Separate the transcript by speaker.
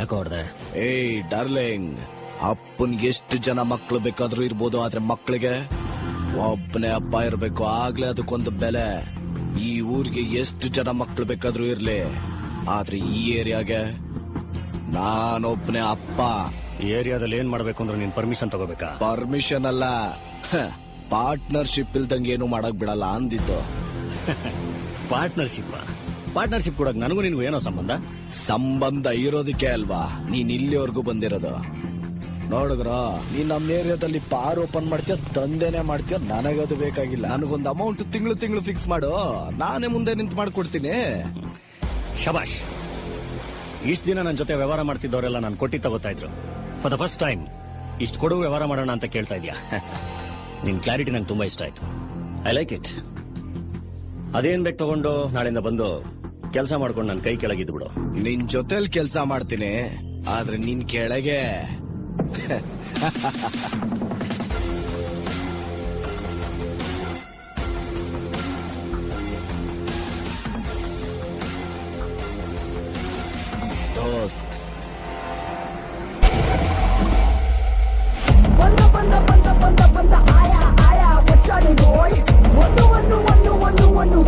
Speaker 1: ಯಾಕೋ ಹೊಡ್ದೆ?
Speaker 2: ಏಯ್ ಡಾರ್ಲಿಂಗ್, ಅಪ್ಪನ್ಗೆ ಎಷ್ಟು ಜನ ಮಕ್ಳು ಬೇಕಾದ್ರೂ ಇರ್ಬೋದು, ಆದ್ರೆ ಮಕ್ಳಿಗೆ ಒಬ್ಬನೇ ಅಪ್ಪ ಇರ್ಬೇಕು. ಆಗ್ಲೇ ಅದಕ್ಕೊಂದು ಬೆಲೆ. ಈ ಊರಿಗೆ ಎಷ್ಟು ಜನ ಮಕ್ಳು ಬೇಕಾದ್ರೂ ಇರ್ಲಿ, ಆದ್ರೆ ಈ ಏರಿಯಾಗೆ ನಾನೊಬ್ಬನೇ ಅಪ್ಪ.
Speaker 1: ಈ ಏರಿಯಾದಲ್ಲಿ ಏನ್ ಮಾಡ್ಬೇಕು ಅಂದ್ರೆ ನೀನ್ ಪರ್ಮಿಷನ್ ತಗೋಬೇಕಾ?
Speaker 2: ಪರ್ಮಿಷನ್ ಅಲ್ಲ, ಪಾರ್ಟ್ನರ್ಶಿಪ್ ಇಲ್ದಂಗೆ ಏನು ಮಾಡಕ್ ಬಿಡಲ್ಲ ಅಂದಿದ್ದು.
Speaker 1: ಪಾರ್ಟ್ನರ್ಶಿಪ್ ಕೊಡಕ್ ನನಗೂ ನಿನ್ಗೂ ಏನೋ
Speaker 2: ಸಂಬಂಧ ಇರೋದಕ್ಕೆ ಅಲ್ವಾ ನೀನ್ ಇಲ್ಲಿವರೆಗೂ ಬಂದಿರೋದು. ನೋಡುಗ್ರ, ನೀನ್ ನಮ್ಮ ಏರಿಯಾದಲ್ಲಿ ಬಾರ್ ಓಪನ್ ಮಾಡ್ತೀಯ, ದಂಧೆನೆ ಮಾಡ್ತೀಯ, ನನಗದು ಬೇಕಾಗಿಲ್ಲ. ನನಗೊಂದು ಅಮೌಂಟ್ ತಿಂಗಳು ಫಿಕ್ಸ್ ಮಾಡು, ನಾನೇ ಮುಂದೆ ನಿಂತು ಮಾಡ್ಕೊಡ್ತೀನಿ.
Speaker 1: ಶಬಾಷ್. ಇಷ್ಟ ದಿನ ನನ್ನ ಜೊತೆ ವ್ಯವಹಾರ ಮಾಡ್ತಿದ್ದವರೆಲ್ಲ ನಾನು ಕೊಟ್ಟಿ ತಗೋತಾ ಇದ್ರು. ಫಾರ್ ದ ಫಸ್ಟ್ ಟೈಮ್ ಇಷ್ಟು ಕೊಡು ವ್ಯವಹಾರ ಮಾಡೋಣ ಅಂತ ಕೇಳ್ತಾ ಇದ್ಯಾ? ನಿನ್ ಕ್ಲಾರಿಟಿ ನಂಗೆ ತುಂಬಾ ಇಷ್ಟ ಆಯ್ತು. I like it. ಅದೇನ್ ಬೇಕು ತಗೊಂಡು ನಾಳೆಯಿಂದ ಬಂದು ಕೆಲಸ ಮಾಡ್ಕೊಂಡು ನನ್ನ ಕೈ ಕೆಳಗಿದ್ದು ಬಿಡು.
Speaker 2: ನಿನ್ ಜೊತೆಲಿ ಕೆಲಸ ಮಾಡ್ತೀನಿ, ಆದ್ರೆ ನಿನ್ ಕೆಳಗೆ ದೋಸ್ತ್.
Speaker 3: ಬಂದ ಆಯಾ ಆಯಾ ಬಚ್ಚಾಡಿ ರೋಯ್ ಒಂದು